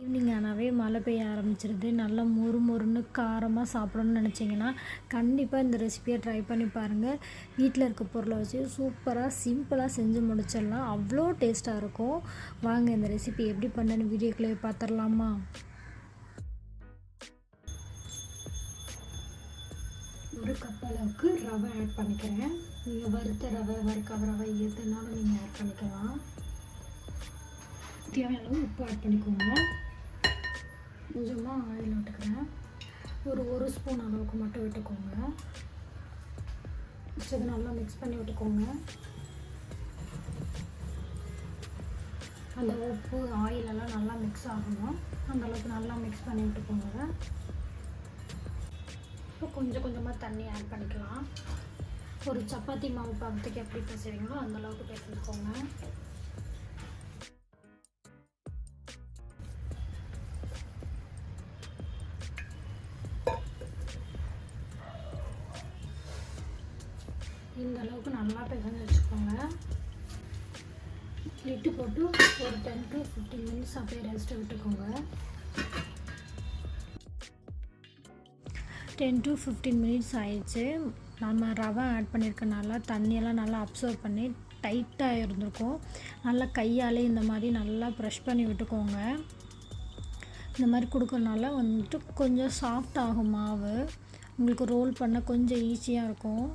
Evening ஆனாவே மழை பெய்ய ஆரம்பிச்சிருது. நல்லா மொறு மொறுன்னு காரமாக சாப்பிடணும்னு நினச்சிங்கன்னா கண்டிப்பாக இந்த ரெசிபியை ட்ரை பண்ணி பாருங்கள். வீட்டில் இருக்க பொருளை வச்சு சூப்பராக சிம்பிளாக செஞ்சு முடிச்சிடலாம். அவ்வளோ டேஸ்ட்டாக இருக்கும். வாங்க இந்த ரெசிபி எப்படி பண்ணேன்னு வீடியோக்குள்ளே பார்த்துடலாமா? ஒரு கப் அளவுக்கு ரவை ஆட் பண்ணிக்கிறேன். நீங்கள் வறுத்த ரவை, வறுக்காத ரவை எதுனாலும் நீங்கள் ஆட் பண்ணிக்கலாம். தேவையான அளவு உப்பு ஆட் பண்ணிக்கோங்க. கொஞ்சமாக ஆயில் விட்டுக்கிறேன். ஒரு ஸ்பூன் அளவுக்கு மட்டும் விட்டுக்கோங்க. இது நல்லா மிக்ஸ் பண்ணி விட்டுக்கோங்க. அந்த உப்பு ஆயிலெல்லாம் நல்லா மிக்ஸ் ஆகணும். அந்தளவுக்கு நல்லா மிக்ஸ் பண்ணி விட்டுக்கோங்க. இப்போ கொஞ்சம் கொஞ்சமாக தண்ணி ஆட் பண்ணிக்கலாம். ஒரு சப்பாத்தி மாவு பதத்துக்கு எப்படி பிசைவீங்களோ அந்தளவுக்கு பிசைஞ்சுக்கோங்க. இந்த அளவுக்கு நல்லா பிசைஞ்சு வச்சுக்கோங்க. லிட்டு போட்டு ஒரு 10 to 15 மினிட்ஸ் அப்படியே ரெஸ்ட்டு விட்டுக்கோங்க. 10 to 15 மினிட்ஸ் ஆயிடுச்சு. நம்ம ரவை ஆட் பண்ணியிருக்கனால தண்ணியெல்லாம் நல்லா அப்சர்வ் பண்ணி டைட்டாக இருந்திருக்கும். நல்லா கையாலே இந்த மாதிரி நல்லா ப்ரெஷ் பண்ணி விட்டுக்கோங்க. இந்த மாதிரி கொடுக்கறனால வந்துட்டு கொஞ்சம் சாஃப்ட் ஆகும் மாவு. உங்களுக்கு ரோல் பண்ண கொஞ்சம் ஈஸியாக இருக்கும்.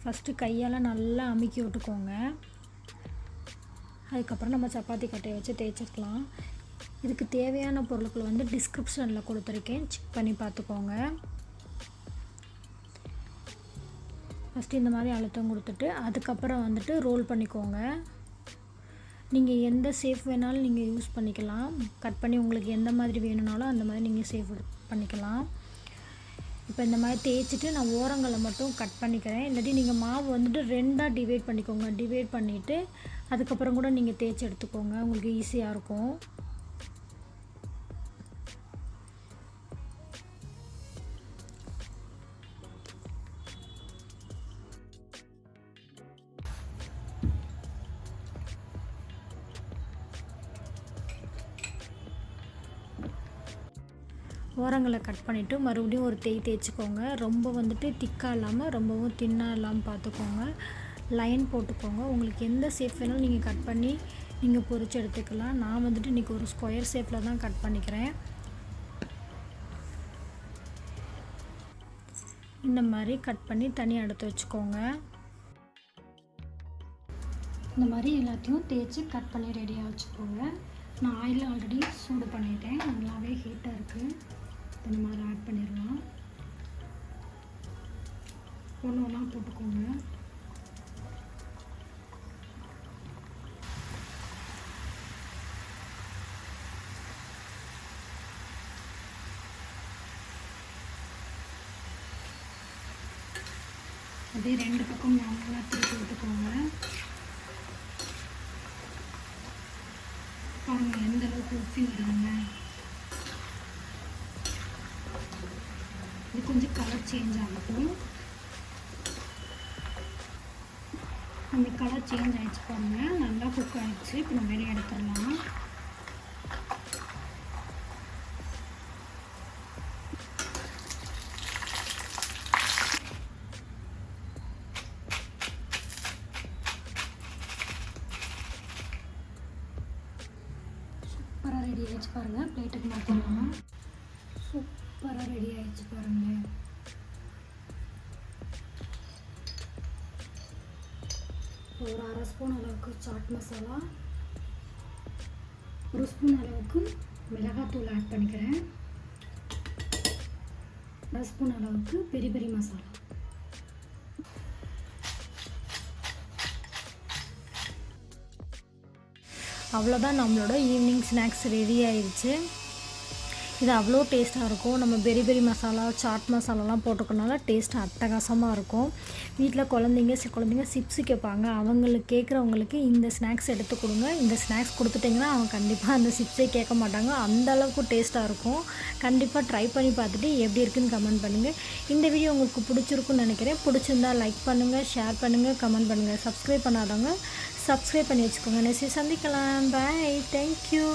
ஃபஸ்ட்டு கையால் நல்லா அமுக்கி விட்டுக்கோங்க. அதுக்கப்புறம் நம்ம சப்பாத்தி கட்டையை வச்சு தேய்ச்சிக்கலாம். இதுக்கு தேவையான பொருட்கள் வந்து டிஸ்கிரிப்ஷனில் கொடுத்துருக்கேன், செக் பண்ணி பார்த்துக்கோங்க. ஃபஸ்ட்டு இந்த மாதிரி அழுத்தம் கொடுத்துட்டு அதுக்கப்புறம் வந்துட்டு ரோல் பண்ணிக்கோங்க. நீங்கள் எந்த ஷேப் வேணாலும் நீங்கள் யூஸ் பண்ணிக்கலாம். கட் பண்ணி உங்களுக்கு எந்த மாதிரி வேணும்னாலும் அந்த மாதிரி நீங்கள் ஷேப் பண்ணிக்கலாம். இப்போ இந்த மாதிரி தேய்ச்சிட்டு நான் ஓரங்களை மட்டும் கட் பண்ணிக்கிறேன். இல்லாட்டி நீங்கள் மாவு வந்துட்டு 2ஆக டிவைட் பண்ணிக்கோங்க. டிவைட் பண்ணிவிட்டு அதுக்கப்புறம் கூட நீங்கள் தேய்ச்சி எடுத்துக்கோங்க. உங்களுக்கு ஈஸியாக இருக்கும். ஓரங்களை கட் பண்ணிவிட்டு மறுபடியும் ஒரு தேய்ச்சிக்கோங்க. ரொம்ப வந்துட்டு திக்காக இல்லாமல் ரொம்பவும் தின்னாக இல்லாமல் பார்த்துக்கோங்க. லைன் போட்டுக்கோங்க. உங்களுக்கு எந்த ஷேப் வேணாலும் நீங்கள் கட் பண்ணி நீங்கள் பொரிச்சு எடுத்துக்கலாம். நான் வந்துட்டு இன்றைக்கி ஒரு ஸ்கொயர் ஷேப்பில் தான் கட் பண்ணிக்கிறேன். இந்த மாதிரி கட் பண்ணி தனியாக எடுத்து வச்சுக்கோங்க. இந்த மாதிரி எல்லாத்தையும் தேய்ச்சி கட் பண்ணி ரெடியாக வச்சுக்கோங்க. நான் ஆயில் ஆல்ரெடி சூடு பண்ணிட்டேன். நல்லாவே ஹீட்டாக இருக்குது. இந்த மாதிரி ஆட் பண்ணிடலாம். ஒன்று ஒன்றா போட்டுக்கோங்க. அப்படியே 2 பக்கம் நல்லா திருப்பி விட்டுக்கோங்க. பாருங்கள் எந்த அளவுக்கு உப்பி வருதுங்க. இது கொஞ்சம் கலர் சேஞ்ச் ஆகட்டும். அந்த கலர் சேஞ்ச் ஆகிடுச்சு பாருங்கள். நல்லா குக் ஆகிடுச்சு. இப்போ நம்ம வெளியே எடுத்துடலாம். சூப்பராக ரெடி ஆகிடுச்சு பாருங்கள். பிளேட்டுக்கு மாற்றிடலாம். சூப்பராக ரெடி ஆகிடுச்சு பாருங்களேன். ஒரு 1/2 ஸ்பூன் அளவுக்கு சாட் மசாலா, 1 ஸ்பூன் அளவுக்கு மிளகாத்தூள் ஆட் பண்ணிக்கிறேன். 1 ஸ்பூன் அளவுக்கு பெரி பெரி மசாலா. அவ்வளோதான், நம்மளோட ஈவினிங் ஸ்நாக்ஸ் ரெடி ஆயிடுச்சு. இது அவ்வளோ டேஸ்ட்டாக இருக்கும். நம்ம பெரி பெரி மசாலா, சாட் மசாலாலாம் போட்டுக்கனால டேஸ்ட் அட்டகாசமாக இருக்கும். வீட்டில் குழந்தைங்க சிப்ஸு கேட்பாங்க. அவங்களுக்கு கேட்குறவங்களுக்கு இந்த ஸ்நாக்ஸ் எடுத்து கொடுங்க. இந்த ஸ்நாக்ஸ் கொடுத்துட்டிங்கன்னா அவங்க கண்டிப்பாக அந்த சிப்ஸே கேட்க மாட்டாங்க. அந்த அளவுக்கு டேஸ்ட்டாக இருக்கும். கண்டிப்பாக ட்ரை பண்ணி பார்த்துட்டு எப்படி இருக்குன்னு கமெண்ட் பண்ணுங்கள். இந்த வீடியோ உங்களுக்கு பிடிச்சிருக்குன்னு நினைக்கிறேன். பிடிச்சிருந்தா லைக் பண்ணுங்கள், ஷேர் பண்ணுங்கள், கமெண்ட் பண்ணுங்கள். சப்ஸ்கிரைப் பண்ணாதவங்க சப்ஸ்கிரைப் பண்ணி வச்சுக்கோங்க. நெக்ஸ்ட் சந்திக்கலாம். பாய். தேங்க்யூ.